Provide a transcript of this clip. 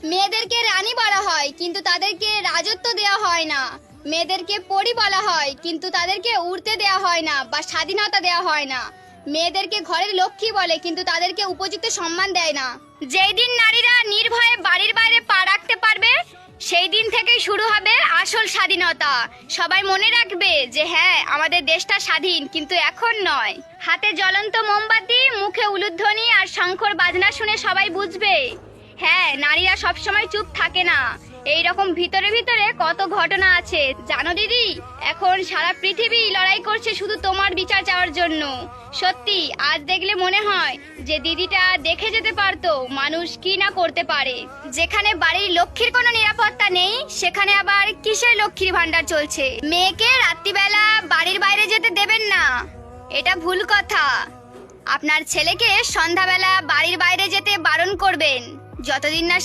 মেয়েদেরকে রানী বলা হয় কিন্তু তাদেরকে রাজত্ব দেওয়া হয় না। মেয়েদেরকে পরী বলা হয় কিন্তু তাদেরকে উড়তে দেওয়া হয় না বা স্বাধীনতা দেওয়া হয় না। মেয়েদেরকে ঘরের লক্ষ্মী বলে কিন্তু তাদেরকে উপযুক্ত সম্মান দেয় না। যেই দিন নারীরা নির্ভয়ে বাড়ির বাইরে পা রাখতে পারবে সেই দিন থেকেই শুরু হবে আসল স্বাধীনতা। সবাই মনে রাখবে যে হ্যাঁ, আমাদের দেশটা স্বাধীন, কিন্তু এখন নয়। হাতে জ্বলন্ত মোমবাতি, মুখে উলুধ্বনি আর শঙ্খর বাজনা শুনে সবাই বুঝবে হ্যাঁ, নারীরা সবসময় চুপ থাকে না। এই রকম ভিতরে ভিতরে কত ঘটনা আছে জানো দিদি? এখন সারা পৃথিবী লড়াই করছে শুধু তোমার বিচার চাওয়ার জন্য। সত্যি আজ দেখলে মনে হয় যে দিদিটা দেখে যেতে পারতো মানুষ কি না করতে পারে। যেখানে বাড়ির লক্ষ্মীর কোনো নিরাপত্তা নেই সেখানে আবার কিসের লক্ষ্মীর ভান্ডার চলছে? মেয়েকে রাত্রিবেলা বাড়ির বাইরে যেতে দেবেন না, এটা ভুল কথা। আপনার ছেলেকে সন্ধ্যাবেলা বাড়ির বাইরে যেতে বারণ করবেন যতদিন না